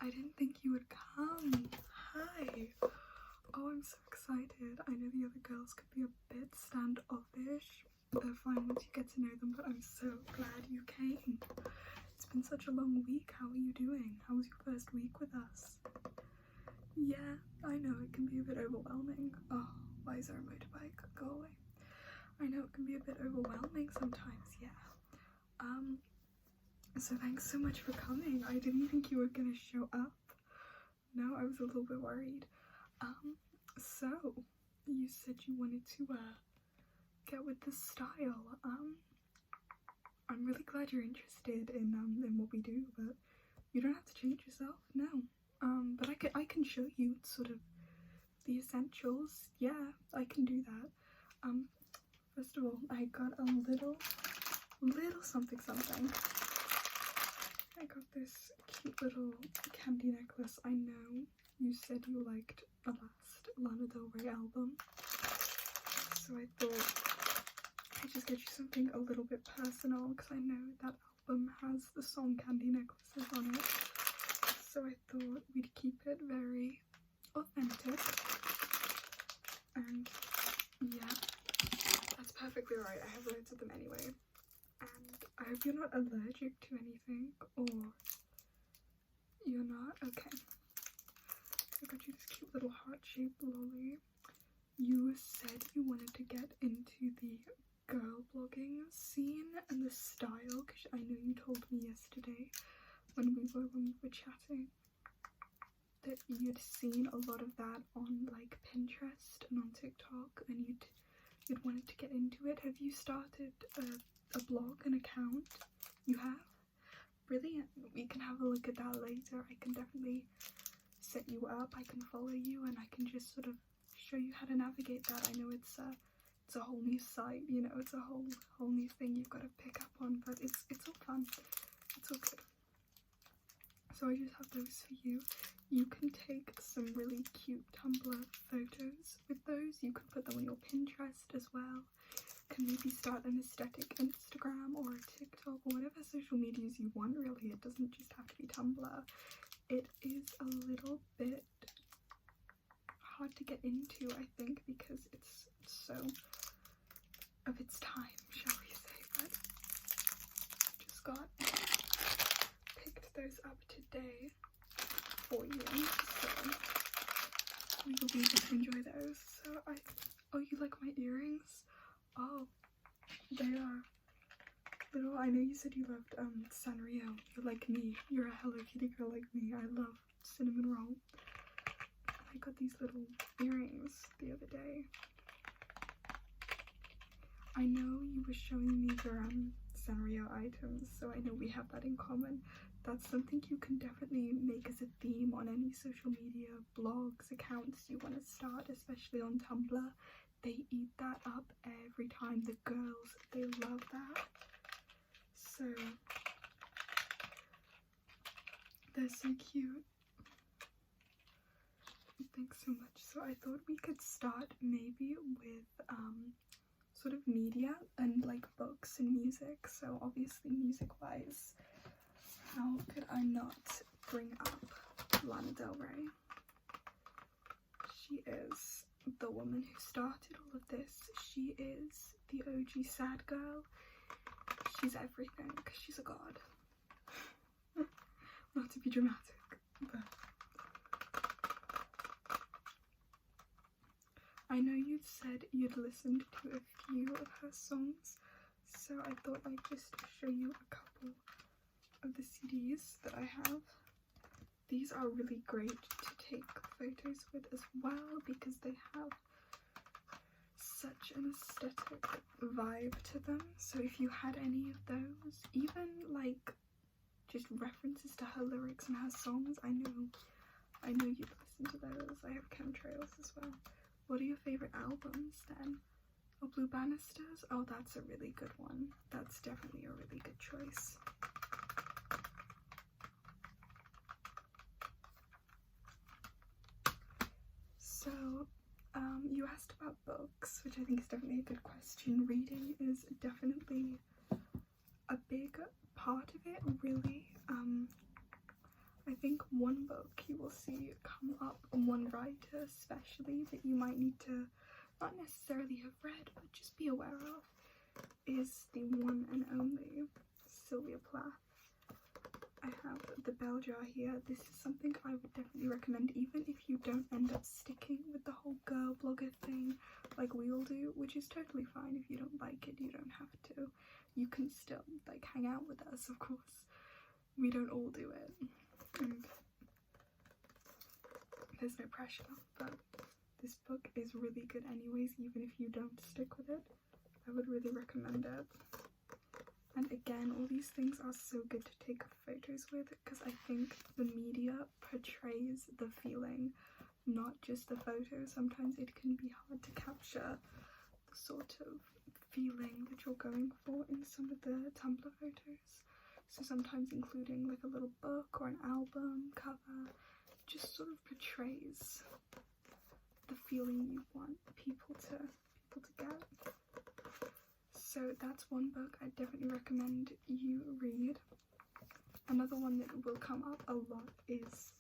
I didn't think you would come. Hi. Oh, I'm so excited. I know the other girls could be a bit standoffish. They're fine once you get to know them, but I'm so glad you came. It's been such a long week. How are you doing? How was your first week with us? Yeah, I know it can be a bit overwhelming. Oh, why is there a motorbike? Go away. I know it can be a bit overwhelming sometimes, yeah. So thanks so much for coming. I didn't think you were gonna show up. No, I was a little bit worried. So you said you wanted to get with the style. I'm really glad you're interested in what we do, but you don't have to change yourself, no. But I can show you sort of the essentials. Yeah, I can do that. First of all, I got a little something. I got this cute little candy necklace. I know you said you liked the last Lana Del Rey album, so I thought I'd just get you something a little bit personal, because I know that album has the song Candy Necklaces on it, so I thought we'd keep it very authentic. And yeah, that's perfectly right. I have loads of them anyway. And I hope you're not allergic to anything, or you're not? Okay. I got you this cute little heart-shaped lolly. You said you wanted to get into the girl blogging scene and the style, because I know you told me yesterday when we were chatting that you'd seen a lot of that on like Pinterest and on TikTok, and you'd wanted to get into it. Have you started a blog, an account? You have? Brilliant. We can have a look at that later. I can definitely set you up. I can follow you, and I can just sort of show you how to navigate that. I know it's a whole new site, you know, it's a whole new thing you've got to pick up on, but it's all fun. It's all good. So I just have those for you. You can take some really cute Tumblr photos with those. You can put them on your Pinterest as well. Can maybe start an aesthetic Instagram or a TikTok or whatever social medias you want, really. It doesn't just have to be Tumblr. It is a little bit hard to get into, I think, because it's so of its time, shall we say, but I just picked those up today for you, so we will be able to enjoy those. So oh, you like my earrings? Oh, they are little. I know you said you loved Sanrio. You're like me. You're a Hello Kitty girl like me. I love cinnamon roll. I got these little earrings the other day. I know you were showing me your Sanrio items, so I know we have that in common. That's something you can definitely make as a theme on any social media, blogs, accounts you want to start, especially on Tumblr. They eat that up every time. The girls, they love that. So they're so cute. Thanks so much. So I thought we could start maybe with sort of media and like books and music. So obviously music wise, how could I not bring up Lana Del Rey? She is the woman who started all of this. She is the OG sad girl. She's everything. She's a god. Not to be dramatic, but I know you said you'd listened to a few of her songs, so I thought I'd just show you a couple of the CDs that I have. These are really great to take photos with as well, because they have such an aesthetic vibe to them. So if you had any of those, even like just references to her lyrics and her songs, I know you'd listen to those. I have chemtrails as well. What are your favorite albums then? Oh, Blue Banisters? Oh, that's a really good one. That's definitely a really good choice. So, you asked about books, which I think is definitely a good question. Reading is definitely a big part of it, really. I think one book see come up on one writer especially that you might need to not necessarily have read but just be aware of is the one and only Sylvia Plath. I have the bell jar here. This is something I would definitely recommend even if you don't end up sticking with the whole girl blogger thing like we all do, which is totally fine. If you don't like it, you don't have to. You can still like hang out with us, of course. We don't all do it. And there's no pressure, but this book is really good anyways, even if you don't stick with it. I would really recommend it. And again, all these things are so good to take photos with because I think the media portrays the feeling, not just the photo. Sometimes it can be hard to capture the sort of feeling that you're going for in some of the Tumblr photos. So sometimes including like a little book or an album cover just sort of portrays the feeling you want people to get. So that's one book I definitely recommend you read. Another one that will come up a lot is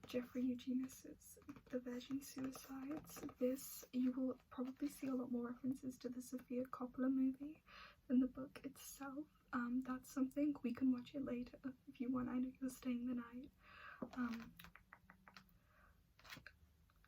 Jeffrey Eugenius's The Virgin Suicides. This, you will probably see a lot more references to the Sofia Coppola movie than the book itself. That's something we can watch it later if you want. I know you're staying the night.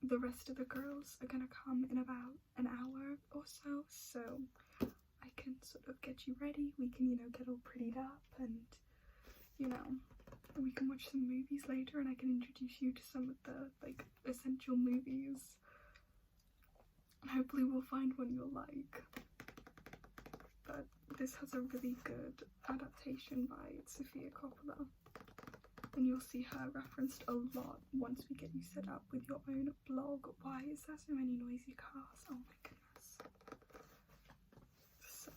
The rest of the girls are gonna come in about an hour or so, so I can sort of get you ready. We can, you know, get all prettied up and, you know, we can watch some movies later and I can introduce you to some of the, like, essential movies. Hopefully we'll find one you'll like. But this has a really good adaptation by Sofia Coppola. And you'll see her referenced a lot once we get you set up with your own blog. Why is there so many noisy cars? Oh my goodness. So,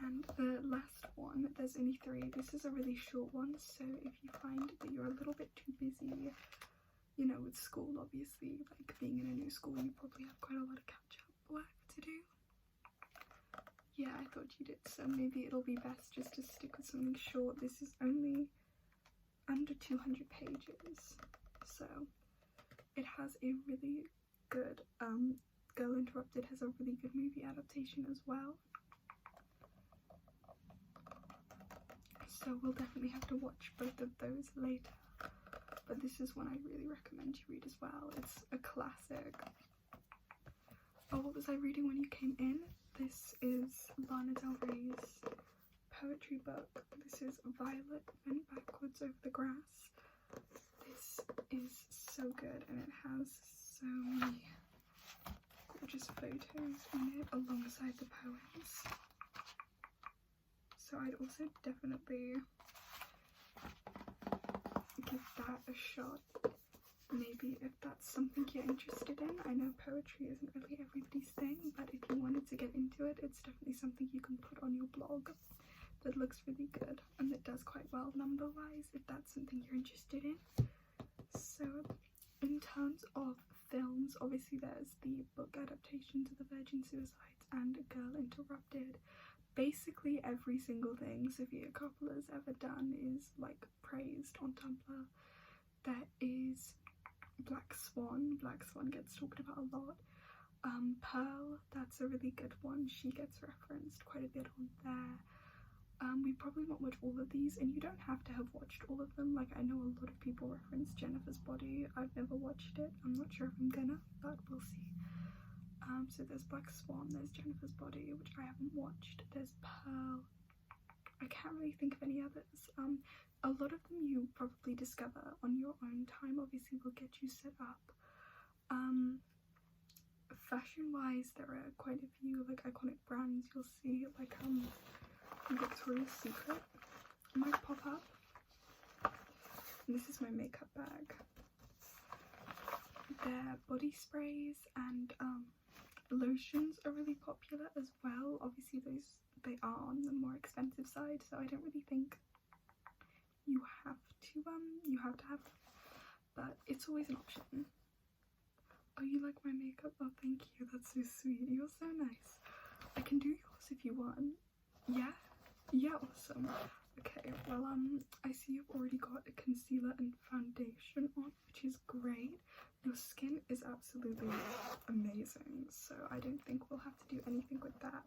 and the last one, there's only 3. This is a really short one, so if you find that you're a little bit too busy, you know, with school, obviously, like being in a new school, you probably have quite a lot of catch-up work to do. Yeah, I thought you did, so maybe it'll be best just to stick with something short. This is only under 200 pages, so it has a really good, Girl Interrupted has a really good movie adaptation as well. So we'll definitely have to watch both of those later, but this is one I really recommend you read as well. It's a classic. Oh, what was I reading when you came in? This is Lana Del Rey's poetry book. This is Violet Went Backwards Over the Grass. This is so good and it has so many gorgeous photos in it alongside the poems. So I'd also definitely give that a shot. Maybe if that's something you're interested in. I know poetry isn't really everybody's thing, but if you wanted to get into it, it's definitely something you can put on your blog that looks really good and that does quite well number-wise, if that's something you're interested in. So in terms of films, obviously there's the book adaptation to The Virgin Suicides and Girl Interrupted. Basically every single thing Sofia Coppola's ever done is like praised on Tumblr. There is Black Swan. Black Swan gets talked about a lot. Pearl, that's a really good one. She gets referenced quite a bit on there. We probably won't watch all of these, and you don't have to have watched all of them. Like, I know a lot of people reference Jennifer's Body. I've never watched it. I'm not sure if I'm gonna, but we'll see. So there's Black Swan, there's Jennifer's Body, which I haven't watched. There's Pearl. I can't really think of any others. A lot of them you probably discover on your own time. Obviously we'll get you set up. Fashion wise, there are quite a few like iconic brands you'll see, like Victoria's Secret might pop up. And this is my makeup bag. Their body sprays and lotions are really popular as well. Obviously they are on the more expensive side, so I don't really think you have to have them, but it's always an option. Oh, you like my makeup? Oh, thank you, that's so sweet. You're so nice. I can do yours if you want. Yeah, awesome. Okay, well, I see you've already got a concealer and foundation on, which is great. Your skin is absolutely amazing, so I don't think we'll have to do anything with that.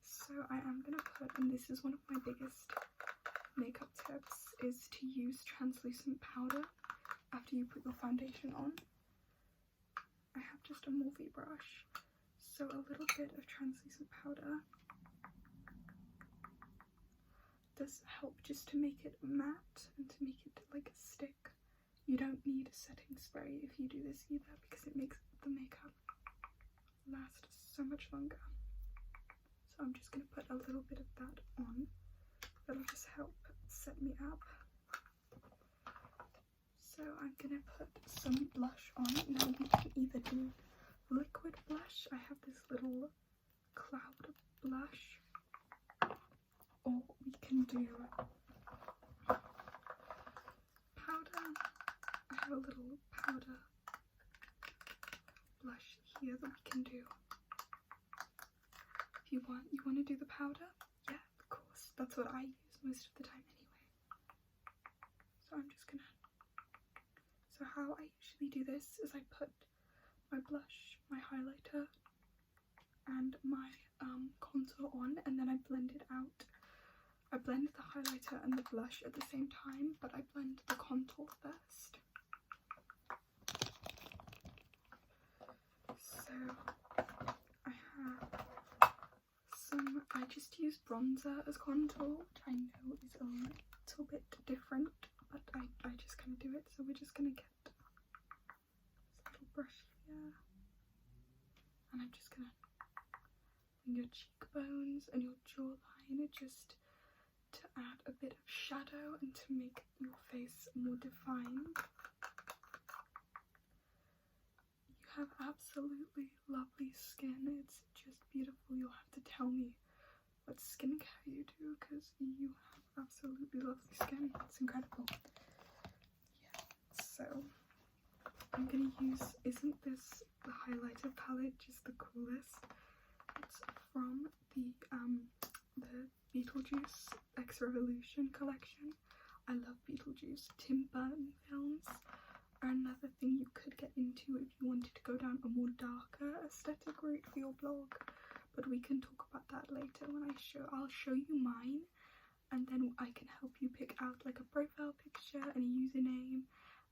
So I am gonna put, and this is one of my biggest makeup tips, is to use translucent powder after you put your foundation on. I have just a Morphe brush, so a little bit of translucent powder does help just to make it matte and to make it like stick. You don't need a setting spray if you do this either, because it makes the makeup last so much longer. So I'm just going to put a little bit of that on. That'll just help set me up. So I'm going to put some blush on. Now we can either do liquid blush. I have this little cloud blush. Or we can do powder. I have a little powder blush here that we can do. If you want to do the powder? Yeah, of course. That's what I use most of the time anyway. So I'm just gonna... So how I usually do this is I put my blush, my highlighter, and my contour on, and then I blend it out. I blend the highlighter and the blush at the same time, but I blend the contour first. So I have some, I just use bronzer as contour, which I know is a little bit different, but I just kind of do it. So we're just going to get this little brush here, and I'm just going to, on your cheekbones and your jawline, just to add a bit of shadow and to make your face more defined. You have absolutely lovely skin. It's just beautiful. You'll have to tell me what skincare you do, because you have absolutely lovely skin. It's incredible. Yeah, so I'm gonna use, isn't this the highlighter palette just the coolest? It's from the Beetlejuice X Revolution collection. I love Beetlejuice. Tim Burton films are another thing you could get into if you wanted to go down a more darker aesthetic route for your blog, but we can talk about that later when I'll show you mine, and then I can help you pick out like a profile picture and a username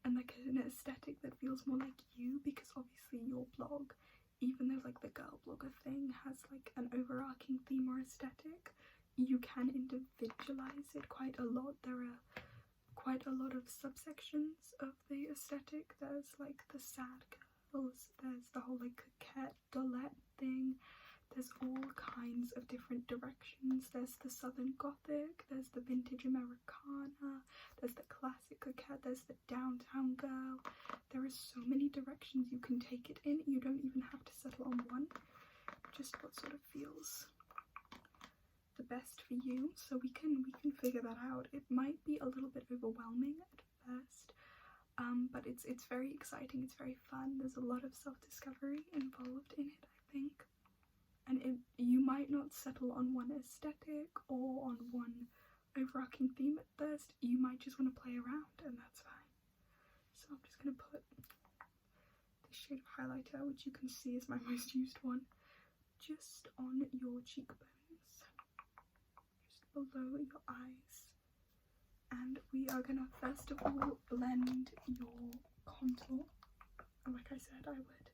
and like an aesthetic that feels more like you, because obviously your blog, even though like the girl blogger thing has like an overarching theme or aesthetic, you can individualize it quite a lot. There are quite a lot of subsections of the aesthetic. There's like the sad girls, there's the whole like coquette, dollette thing, there's all kinds of different directions. There's the southern gothic, there's the vintage Americana, there's the classic coquette, there's the downtown girl. There are so many directions you can take it in. You don't even have to settle on one, just what sort of feels the best for you. So we can figure that out. It might be a little bit overwhelming at first, but it's very exciting. It's very fun. There's a lot of self-discovery involved in it, I think, and you might not settle on one aesthetic or on one overarching theme at first. You might just want to play around, and that's fine. So I'm just going to put this shade of highlighter, which you can see is my most used one, just on your cheekbones, below your eyes, and we are gonna first of all blend your contour, like I said I would.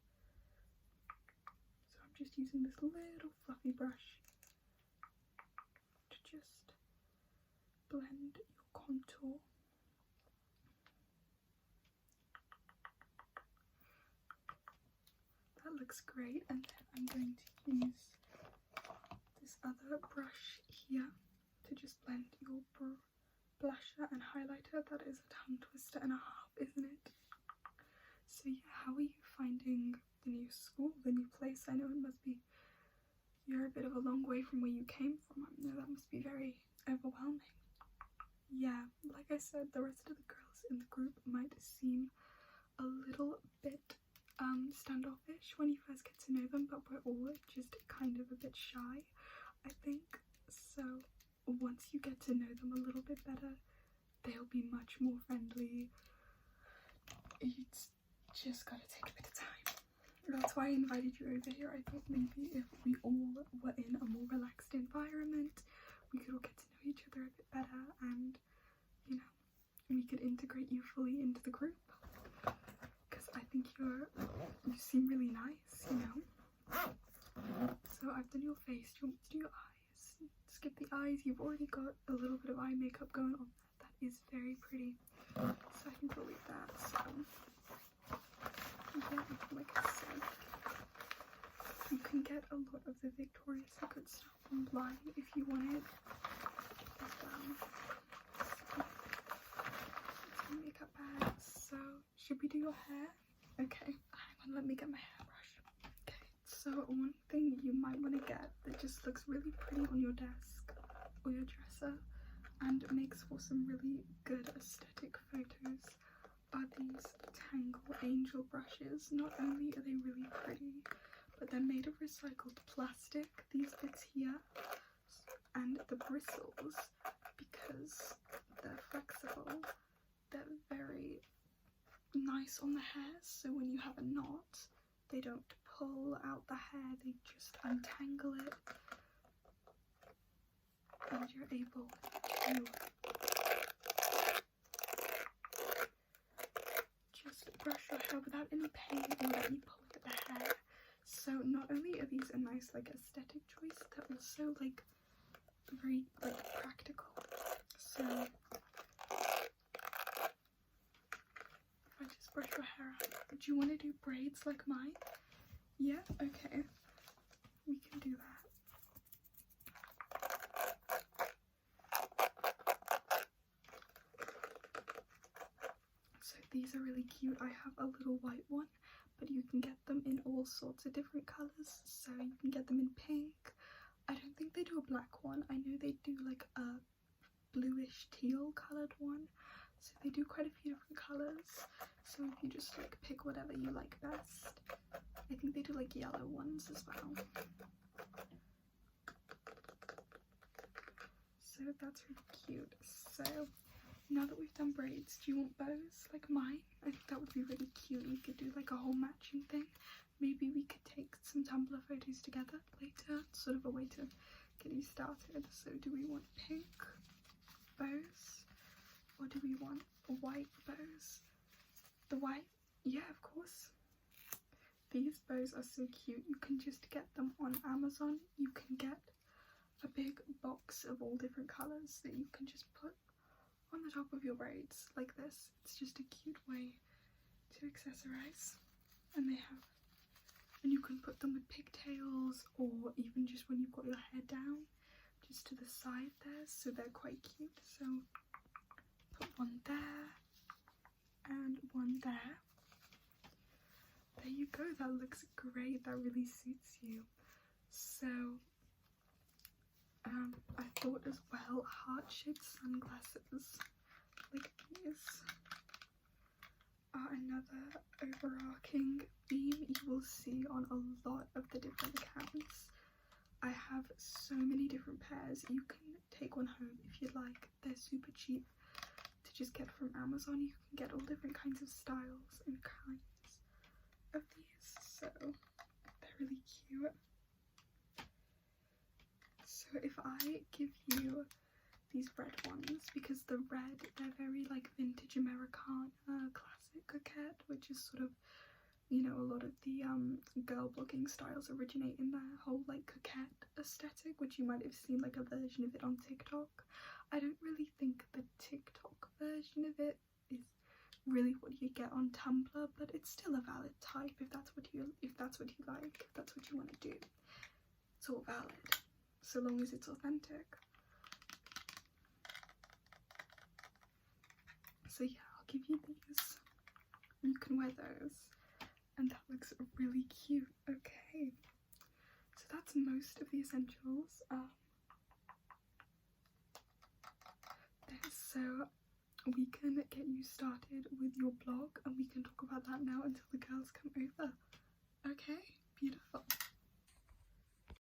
So I'm just using this little fluffy brush to just blend your contour. That looks great, and then I'm going to use this other brush here to just blend your blusher and highlighter. That is a tongue twister and a half, isn't it? So yeah, how are you finding the new school, the new place? I know it must be, you're a bit of a long way from where you came from. I know that must be very overwhelming. Yeah, like I said, the rest of the girls in the group might seem a little bit standoffish when you first get to know them, but we're all just kind of a bit shy, I think. So once you get to know them a little bit better, they'll be much more friendly. It's just gotta take a bit of time. That's why I invited you over here. I thought maybe if we all were in a more relaxed environment, we could all get to know each other a bit better, and you know, we could integrate you fully into the group. Because I think you seem really nice, you know. So I've done your face. Do you want me to do your eyes? Skip the eyes. You've already got a little bit of eye makeup going on. That is very pretty. So I think we'll leave that. So yeah, like I said, you can get a lot of the Victoria's Secret stuff online if you wanted as well. So, makeup bags. So should we do your hair? Okay, hang on, let me get my hairbrush. Okay, so one thing you might want to get that just looks really pretty on your desk or your dresser and makes for some really good aesthetic photos are these Tangle Angel brushes. Not only are they really pretty, but they're made of recycled plastic, these bits here, and the bristles, because they're flexible, they're very nice on the hair, so when you have a knot, they don't pull out the hair, they just untangle it, and you're able to just brush your hair without any pain or without any pulling at the hair. So not only are these a nice like aesthetic choice, they're also like very like practical. So if I just brush your hair out, do you want to do braids like mine? Yeah, okay, we can do that. So these are really cute. I have a little white one, but you can get them in all sorts of different colours. So you can get them in pink. I don't think they do a black one. I know they do like a bluish teal coloured one. So they do quite a few different colours. So if you just like pick whatever you like best. I think they do like yellow ones as well. So that's really cute. So now that we've done braids, do you want bows like mine? I think that would be really cute. We could do like a whole matching thing. Maybe we could take some Tumblr photos together later, sort of a way to get you started. So do we want pink bows or do we want white bows? The white? Yeah, of course. These bows are so cute. You can just get them on Amazon. You can get a big box of all different colours that you can just put on the top of your braids like this. It's just a cute way to accessorize, and you can put them with pigtails or even just when you've got your hair down just to the side there, so they're quite cute. So put one there and one there. There you go, that looks great. That really suits you. So I thought as well, heart-shaped sunglasses like these are another overarching theme you will see on a lot of the different accounts. I have so many different pairs. You can take one home if you'd like. They're super cheap to just get from Amazon. You can get all different kinds of styles and kinds of these, so they're really cute. So if I give you these red ones, because the red, they're very like vintage Americana, classic coquette, which is sort of, you know, a lot of the girl blogging styles originate in the whole like coquette aesthetic, which you might have seen like a version of it on TikTok. I don't really think the TikTok version of it is really what you get on Tumblr, but it's still a valid type if that's what you like, if that's what you want to do. It's all valid, so long as it's authentic. So yeah, I'll give you these. You can wear those, and that looks really cute. Okay, so that's most of the essentials. So we can get you started with your blog, and we can talk about that now until the girls come over. Okay, beautiful.